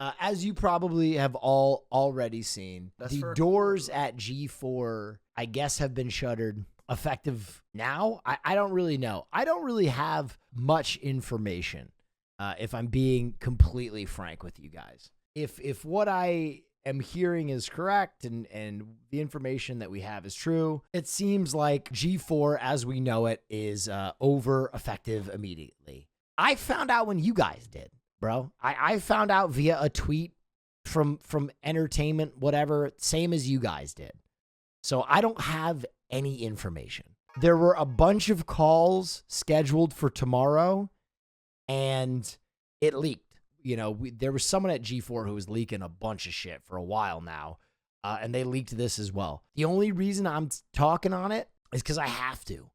As you probably have all already seen, the doors at G4, I guess, have been shuttered effective now. I don't really know. I don't really have much information, if I'm being completely frank with you guys. If what I am hearing is correct and the information that we have is true, it seems like G4 as we know it is over effective immediately. I found out when you guys did, bro. I found out via a tweet from entertainment, whatever, same as you guys did. So I don't have any information. There were a bunch of calls scheduled for tomorrow, and it leaked. You know, there was someone at G4 who was leaking a bunch of shit for a while now, and they leaked this as well. The only reason I'm talking on it is because I have to,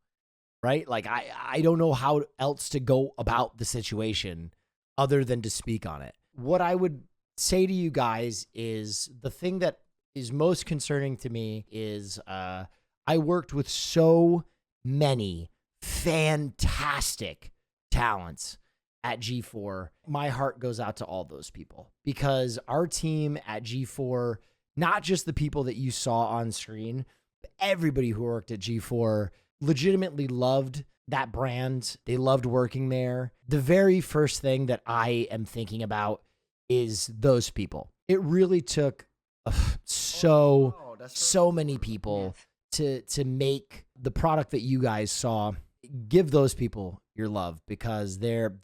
right? Like, I don't know how else to go about the situation other than to speak on it. What I would say to you guys is the thing that is most concerning to me is I worked with so many fantastic talents at G4. My heart goes out to all those people because our team at G4, not just the people that you saw on screen, but everybody who worked at G4 legitimately loved that brand. They loved working there. The very first thing that I am thinking about is those people. It really took so many people to make the product that you guys saw. Give those people your love because they're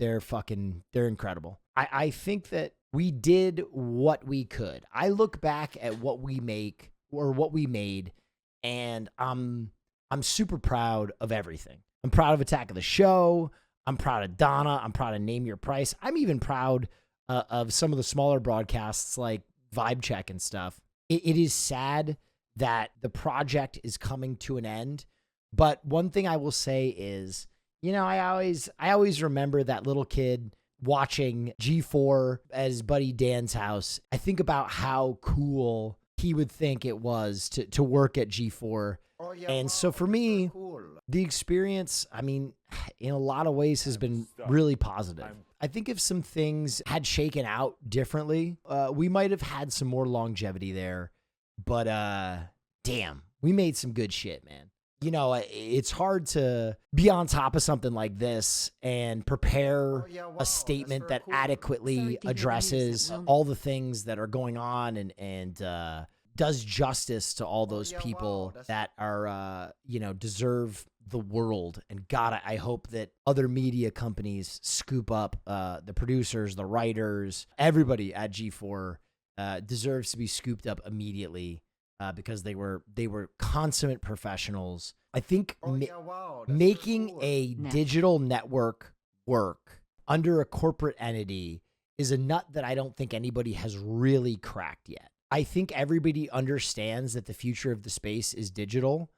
incredible. I think that we did what we could. I look back at what we made, and I'm super proud of everything. I'm proud of Attack of the Show. I'm proud of Donna. I'm proud of Name Your Price. I'm even proud of some of the smaller broadcasts like Vibe Check and stuff. It is sad that the project is coming to an end. But one thing I will say is, you know, I always remember that little kid watching G4 at his buddy Dan's house. I think about how cool he would think it was to work at G4. Oh, yeah, and so for me, cool. The experience, I mean, in a lot of ways has been really positive. I think if some things had shaken out differently, we might have had some more longevity there. But damn, we made some good shit, man. You know, it's hard to be on top of something like this and prepare a statement that adequately addresses all the things that are going on and does justice to all those people that are, deserve the world. And God, I hope that other media companies scoop up the producers, the writers, everybody at G4 deserves to be scooped up immediately. Because they were consummate professionals. I think making cool. A digital network work under a corporate entity is a nut that I don't think anybody has really cracked yet. I think everybody understands that the future of the space is digital,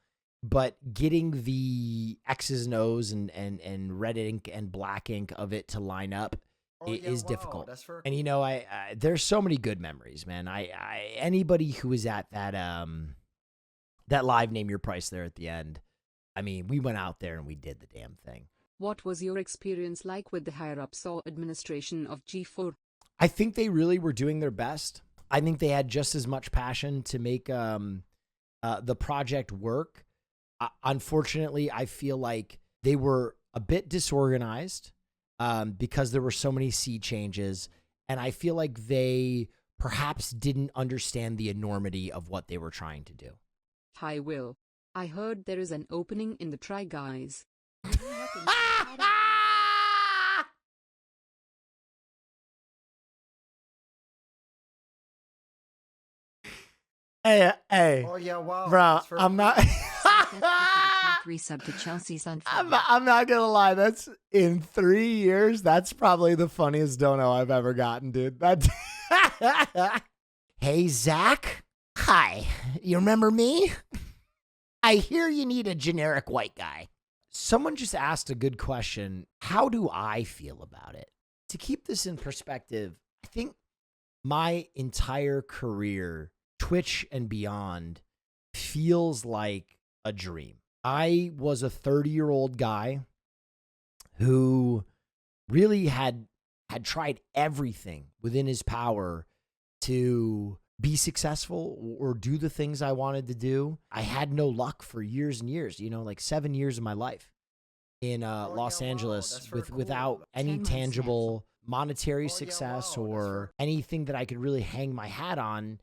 but getting the X's and O's and red ink and black ink of it to line up is difficult. And you know, I there's so many good memories, man. Anybody who was at that live Name Your Price there at the end, I mean, we went out there and we did the damn thing. What was your experience like with the higher-ups or administration of G4? I think they really were doing their best. I think they had just as much passion to make the project work. Unfortunately, I feel like they were a bit disorganized. Because there were so many sea changes, and I feel like they perhaps didn't understand the enormity of what they were trying to do. Hi, Will. I heard there is an opening in the Try Guys. Hey. Oh yeah, wow. Bro, I'm not. Resub to Chelsea's on. I'm not gonna lie. That's in 3 years. That's probably the funniest dono I've ever gotten, dude. That. Hey Zach, hi. You remember me? I hear you need a generic white guy. Someone just asked a good question. How do I feel about it? To keep this in perspective, I think my entire career, Twitch and beyond, feels like a dream. I was a 30-year-old guy who really had tried everything within his power to be successful or do the things I wanted to do. I had no luck for years and years, like 7 years of my life in Los Angeles without any tangible monetary success or anything that I could really hang my hat on,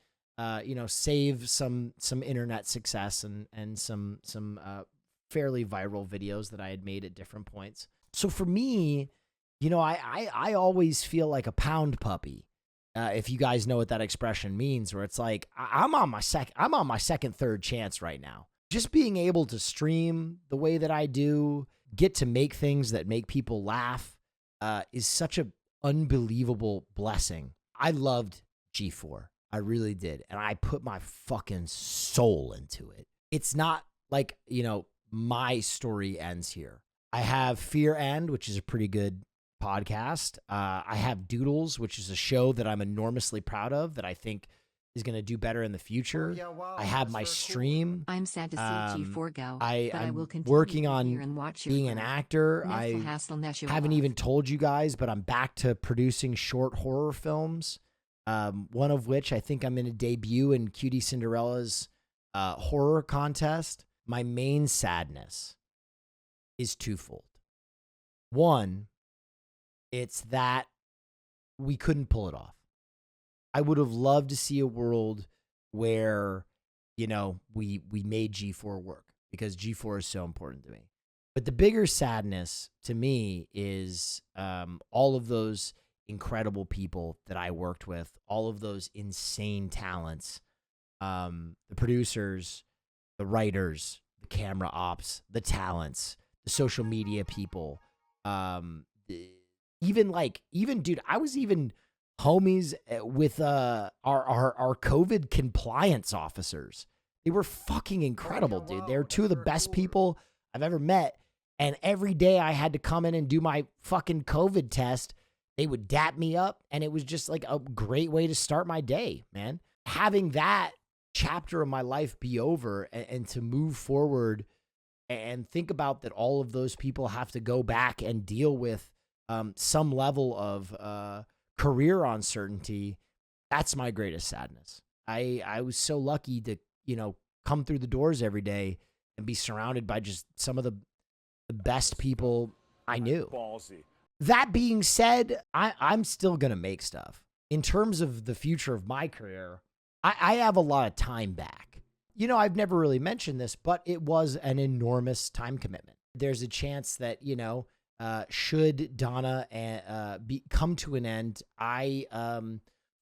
save some internet success and some fairly viral videos that I had made at different points. So for me, I always feel like a pound puppy. If you guys know what that expression means, where it's like, I'm on my second, third chance right now. Just being able to stream the way that I do, get to make things that make people laugh, is such an unbelievable blessing. I loved G4. I really did. And I put my fucking soul into it. It's not like, my story ends here. I have Fear End, which is a pretty good podcast. I have Doodles, which is a show that I'm enormously proud of, that I think is going to do better in the future. I have my stream. I'm sad to see G4 go, but I will I'm continue working to on hear and watch your being an growth. actor. Neff I will hassle Nesh your haven't wife. even told you guys, but I'm back to producing short horror films. One of which I think I'm going to debut in Cutie Cinderella's horror contest. My main sadness is twofold. One, it's that we couldn't pull it off. I would have loved to see a world where, we made G4 work, because G4 is so important to me. But the bigger sadness to me is all of those incredible people that I worked with, all of those insane talents, the producers, the writers, the camera ops, the talents, the social media people, even dude, I was even homies with our COVID compliance officers. They were fucking incredible, dude. They were two of the best people I've ever met. And every day I had to come in and do my fucking COVID test. They would dap me up, and it was just like a great way to start my day, man. Having that chapter of my life be over and to move forward and think about that all of those people have to go back and deal with some level of career uncertainty, that's my greatest sadness. I was so lucky to, come through the doors every day and be surrounded by just some of the best people I knew. Ballsy. That being said, I'm still going to make stuff. In terms of the future of my career, I have a lot of time back. I've never really mentioned this, but it was an enormous time commitment. There's a chance that, should Donna come to an end, I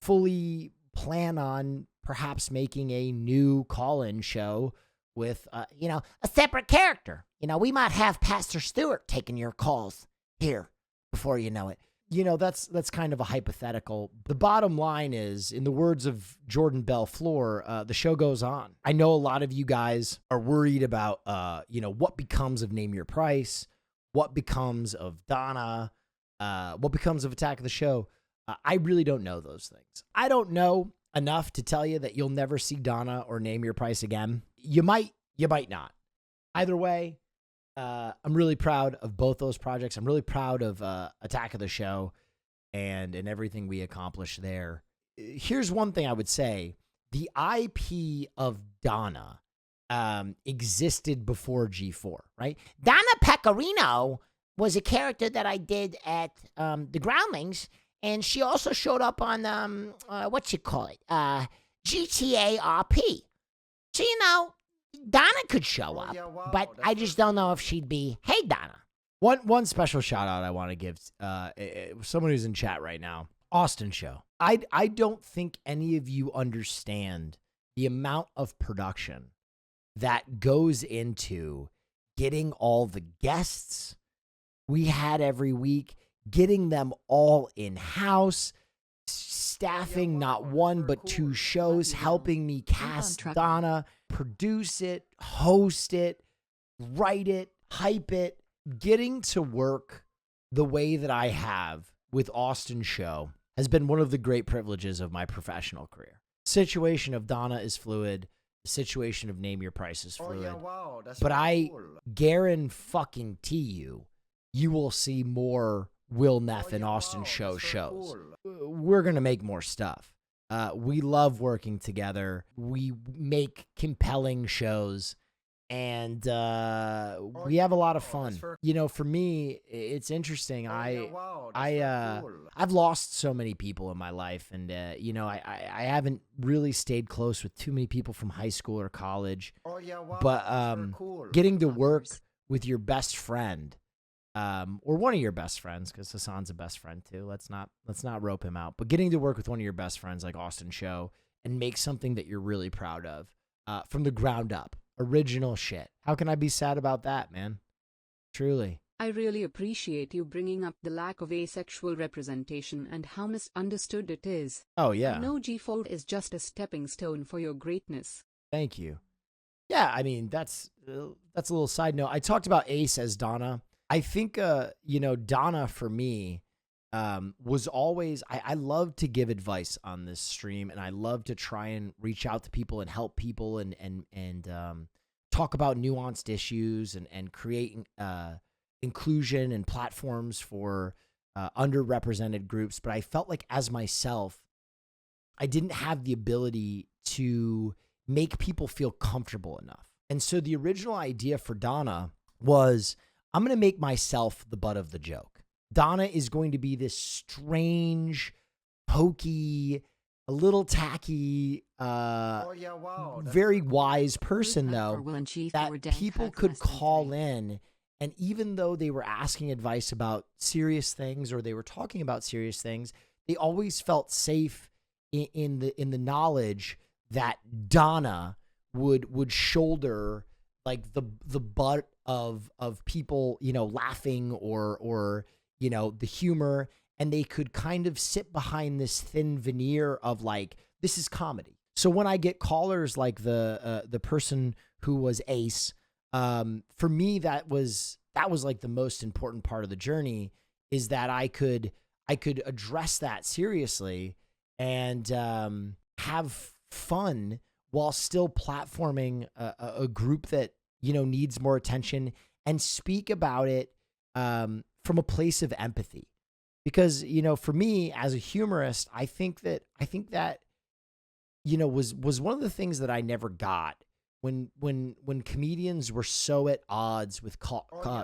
fully plan on perhaps making a new call-in show with, a separate character. We might have Pastor Stewart taking your calls here before you know it. That's kind of a hypothetical. The bottom line is, in the words of Jordan Belfleur, the show goes on. I know a lot of you guys are worried about, what becomes of Name Your Price, what becomes of Donna, what becomes of Attack of the Show. I really don't know those things. I don't know enough to tell you that you'll never see Donna or Name Your Price again. You might not. Either way, I'm really proud of both those projects. I'm really proud of Attack of the Show and everything we accomplished there. Here's one thing I would say. The IP of Donna existed before G4, right? Donna Pecorino was a character that I did at the Groundlings, and she also showed up on, GTA RP. So, Donna could show up, but I just don't know if she'd be Hey Donna. One special shout out I want to give someone who's in chat right now, Austin Show. I don't think any of you understand the amount of production that goes into getting all the guests we had every week, getting them all in-house, staffing not one but two shows, helping me cast Donna, produce it, host it, write it, hype it. Getting to work the way that I have with Austin Show has been one of the great privileges of my professional career. Situation of Donna is fluid. The situation of Name Your Price is fluid. But I guarantee you will see more Will Neff and Austin Show shows. We're going to make more stuff. We love working together. We make compelling shows, and we have a lot of fun. You know, for me, it's interesting. I've lost so many people in my life, and you know, I haven't really stayed close with too many people from high school or college. But getting to work with your best friend, or one of your best friends, because Hassan's a best friend too. Let's not rope him out. But getting to work with one of your best friends like Austin Show and make something that you're really proud of, from the ground up, original shit. How can I be sad about that, man? Truly. I really appreciate you bringing up the lack of asexual representation and how misunderstood it is. Oh yeah. I know G4 is just a stepping stone for your greatness. Thank you. Yeah, I mean, that's a little side note. I talked about Ace as Donna. I think, you know, Donna for me was always, I love to give advice on this stream, and I love to try and reach out to people and help people and talk about nuanced issues and create inclusion and platforms for underrepresented groups. But I felt like as myself, I didn't have the ability to make people feel comfortable enough. And so the original idea for Donna was, I'm going to make myself the butt of the joke. Donna is going to be this strange, hokey, a little tacky, very wise person, though, that people could call in. And even though they were asking advice about serious things, or they were talking about serious things, they always felt safe in the knowledge that Donna would shoulder like the butt of people, you know, laughing or you know, the humor, and they could kind of sit behind this thin veneer of like, this is comedy. So when I get callers like the person who was Ace, for me that was like the most important part of the journey, is that I could address that seriously and have fun while still platforming a group that, you know, needs more attention, and speak about it from a place of empathy. Because, you know, for me as a humorist, I think that, you know, was one of the things that I never got when comedians were so at odds with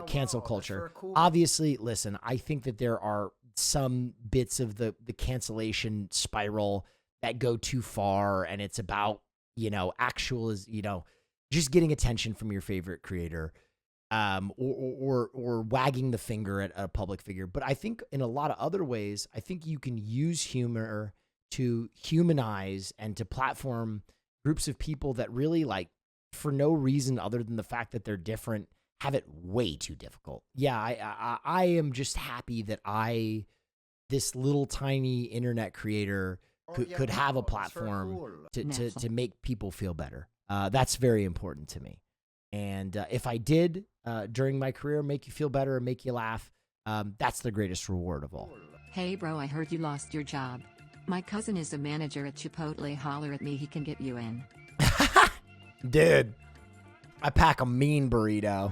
cancel culture. Cool. Obviously, listen, I think that there are some bits of the cancellation spiral that go too far, and it's about, you know, you know, just getting attention from your favorite creator, or wagging the finger at a public figure. But I think in a lot of other ways, I think you can use humor to humanize and to platform groups of people that really, like, for no reason other than the fact that they're different, have it way too difficult. Yeah, I am just happy that this little tiny internet creator could have a platform to make people feel better. That's very important to me. And if I did, during my career, make you feel better and make you laugh, that's the greatest reward of all. Hey bro, I heard you lost your job. My cousin is a manager at Chipotle. Holler at me, he can get you in. Dude, I pack a mean burrito.